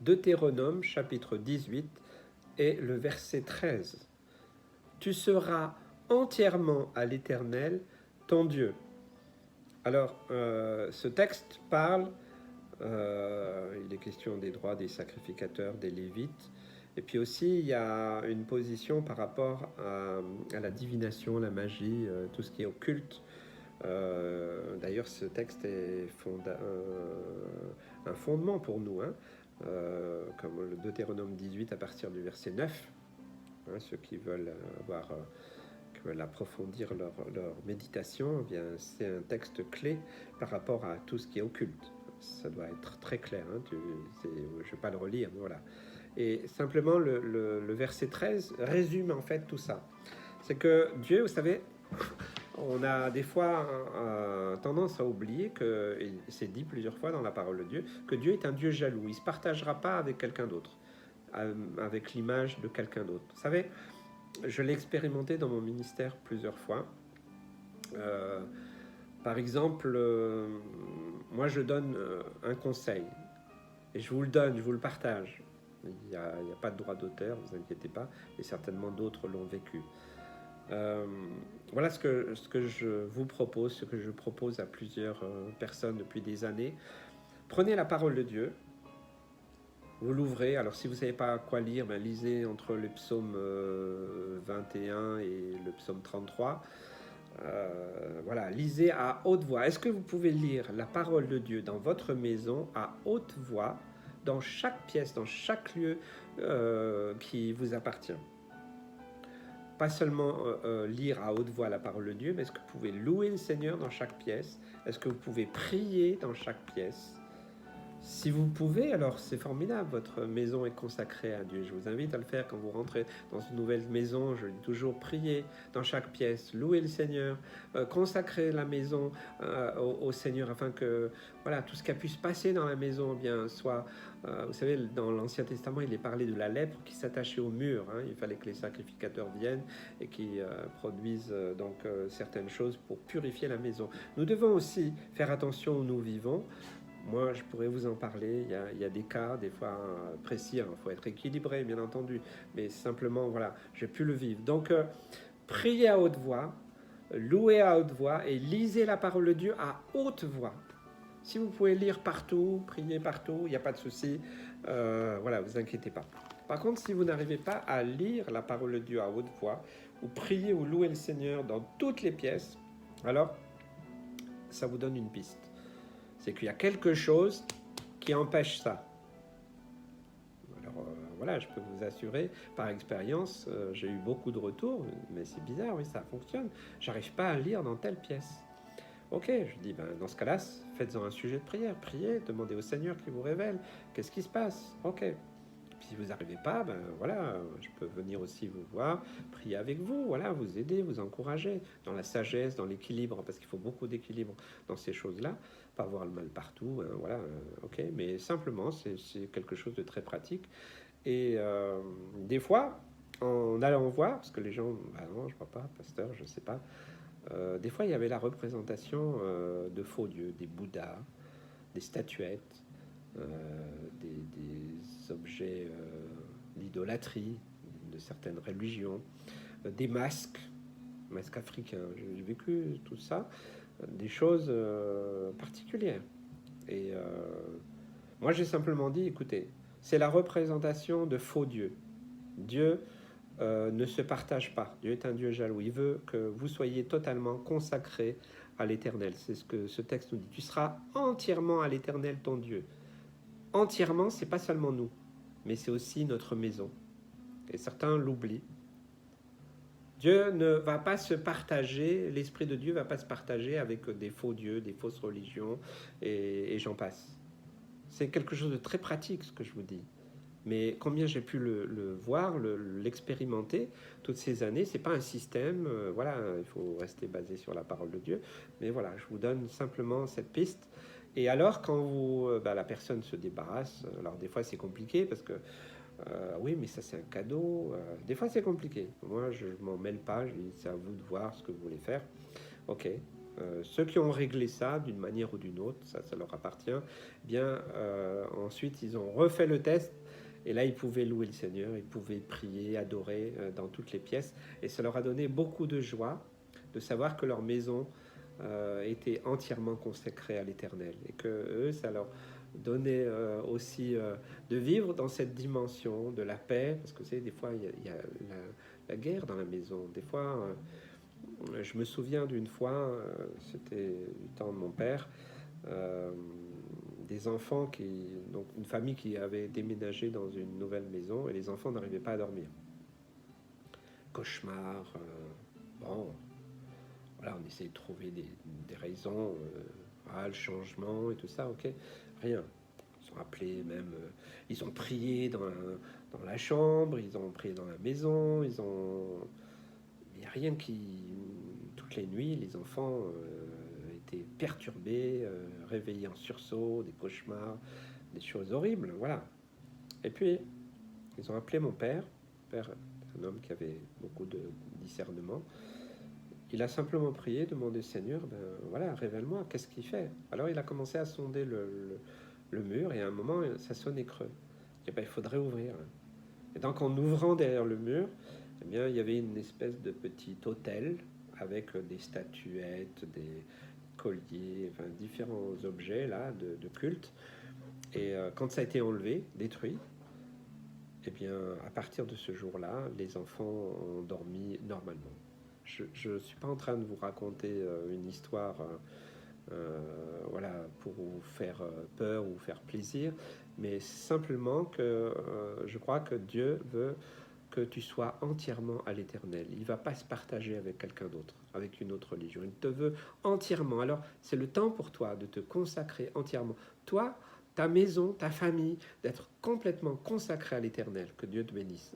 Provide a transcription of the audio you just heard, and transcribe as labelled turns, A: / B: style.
A: Deutéronome chapitre 18 et le verset 13. Tu seras entièrement à l'Éternel, ton Dieu. Alors, ce texte parle, il est question des droits des sacrificateurs, des Lévites, et puis aussi il y a une position par rapport à la divination, la magie, tout ce qui est occulte. D'ailleurs, ce texte est un fondement pour nous, hein, comme le Deutéronome 18 à partir du verset 9. Hein, ceux qui veulent qui veulent approfondir leur méditation, eh bien, c'est un texte clé par rapport à tout ce qui est occulte. Ça doit être très clair, hein, je ne vais pas le relire, mais voilà. Et simplement, le verset 13 résume en fait tout ça. C'est que Dieu, vous savez, on a des fois tendance à oublier que, et c'est dit plusieurs fois dans la parole de Dieu, que Dieu est un Dieu jaloux. Il ne se partagera pas avec quelqu'un d'autre, avec l'image de quelqu'un d'autre. Vous savez, je l'ai expérimenté dans mon ministère plusieurs fois. Par exemple, moi je donne un conseil, et je vous le donne, je vous le partage. Il n'y a pas de droit d'auteur, ne vous inquiétez pas, et certainement d'autres l'ont vécu. Voilà ce que je vous propose, ce que je propose à plusieurs personnes depuis des années. Prenez la parole de Dieu, vous l'ouvrez. Alors si vous ne savez pas quoi lire, ben, lisez entre le psaume 21 et le psaume 33. Voilà, lisez à haute voix. Est-ce que vous pouvez lire la parole de Dieu dans votre maison à haute voix, dans chaque pièce, dans chaque lieu qui vous appartient? Pas seulement lire à haute voix la parole de Dieu, mais est-ce que vous pouvez louer le Seigneur dans chaque pièce? Est-ce que vous pouvez prier dans chaque pièce? Si vous pouvez, alors c'est formidable, votre maison est consacrée à Dieu. Je vous invite à le faire quand vous rentrez dans une nouvelle maison. Je dis toujours prier dans chaque pièce, louer le Seigneur, consacrer la maison au Seigneur afin que voilà, tout ce qui a pu se passer dans la maison eh bien, soit... vous savez, dans l'Ancien Testament, il est parlé de la lèpre qui s'attachait au mur. Hein. Il fallait que les sacrificateurs viennent et qui produisent certaines choses pour purifier la maison. Nous devons aussi faire attention où nous vivons. Moi, je pourrais vous en parler. Il y a des cas, des fois précis. Il faut être équilibré, bien entendu. Mais simplement, voilà, j'ai pu le vivre. Donc, priez à haute voix, louez à haute voix et lisez la parole de Dieu à haute voix. Si vous pouvez lire partout, prier partout, il n'y a pas de souci. Voilà, vous inquiétez pas. Par contre, si vous n'arrivez pas à lire la parole de Dieu à haute voix, ou prier ou louer le Seigneur dans toutes les pièces, alors ça vous donne une piste. C'est qu'il y a quelque chose qui empêche ça. Alors voilà, je peux vous assurer, par expérience, j'ai eu beaucoup de retours, mais c'est bizarre, oui, ça fonctionne. J'arrive pas à lire dans telle pièce. Ok, je dis, ben, dans ce cas-là, faites-en un sujet de prière, priez, demandez au Seigneur qui vous révèle, qu'est-ce qui se passe. Ok. Puis si vous n'arrivez pas, ben voilà, je peux venir aussi vous voir, prier avec vous, voilà, vous aider, vous encourager dans la sagesse, dans l'équilibre, parce qu'il faut beaucoup d'équilibre dans ces choses-là, pas voir le mal partout, hein, voilà, ok, mais simplement c'est quelque chose de très pratique. Et des fois, en allant voir, parce que les gens, bah non, je vois pas, pasteur, je sais pas, des fois il y avait la représentation de faux dieux, des bouddhas, des statuettes, des objets d'idolâtrie de certaines religions, des masques africains. J'ai vécu tout ça, des choses particulières. Et moi, j'ai simplement dit, écoutez, c'est la représentation de faux dieux. Dieu ne se partage pas. Dieu est un Dieu jaloux. Il veut que vous soyez totalement consacrés à l'Éternel. C'est ce que ce texte nous dit. Tu seras entièrement à l'Éternel, ton Dieu. Entièrement, c'est pas seulement nous, mais c'est aussi notre maison. Et certains l'oublient. Dieu ne va pas se partager, l'Esprit de Dieu ne va pas se partager avec des faux dieux, des fausses religions, et j'en passe. C'est quelque chose de très pratique, ce que je vous dis. Mais combien j'ai pu le voir, l'expérimenter toutes ces années, c'est pas un système, voilà, il faut rester basé sur la parole de Dieu, mais voilà, je vous donne simplement cette piste. Et alors, quand la personne se débarrasse, alors des fois c'est compliqué parce que oui, mais ça c'est un cadeau. Des fois c'est compliqué. Moi, je m'en mêle pas. Je dis c'est à vous de voir ce que vous voulez faire. Ok. Ceux qui ont réglé ça d'une manière ou d'une autre, ça leur appartient, bien ensuite ils ont refait le test et là ils pouvaient louer le Seigneur, ils pouvaient prier, adorer dans toutes les pièces et ça leur a donné beaucoup de joie de savoir que leur maison était entièrement consacrée à l'Éternel et que eux, ça leur donnait aussi de vivre dans cette dimension de la paix, parce que vous savez, des fois il y a la guerre dans la maison, des fois je me souviens d'une fois, c'était du temps de mon père, euh, des enfants donc une famille qui avait déménagé dans une nouvelle maison et les enfants n'arrivaient pas à dormir. Cauchemar, bon, voilà, on essayait de trouver des raisons, le changement et tout ça, ok, rien. Ils ont appelé même, ils ont prié dans la chambre, ils ont prié dans la maison, il n'y a rien qui... Toutes les nuits, les enfants étaient perturbés, réveillés en sursaut, des cauchemars, des choses horribles, voilà. Et puis, ils ont appelé mon père, un homme qui avait beaucoup de discernement. Il a simplement prié, demandé au Seigneur, ben voilà, révèle-moi, qu'est-ce qu'il fait? Alors il a commencé à sonder le mur et à un moment, ça sonnait creux. Et ben, il faudrait ouvrir. Et donc en ouvrant derrière le mur, eh bien, il y avait une espèce de petit autel avec des statuettes, des colliers, enfin, différents objets là, de culte. Et quand ça a été enlevé, détruit, eh bien, à partir de ce jour-là, les enfants ont dormi normalement. Je ne suis pas en train de vous raconter une histoire voilà, pour vous faire peur ou vous faire plaisir, mais simplement que je crois que Dieu veut que tu sois entièrement à l'Éternel. Il ne va pas se partager avec quelqu'un d'autre, avec une autre religion. Il te veut entièrement. Alors, c'est le temps pour toi de te consacrer entièrement. Toi, ta maison, ta famille, d'être complètement consacré à l'Éternel. Que Dieu te bénisse.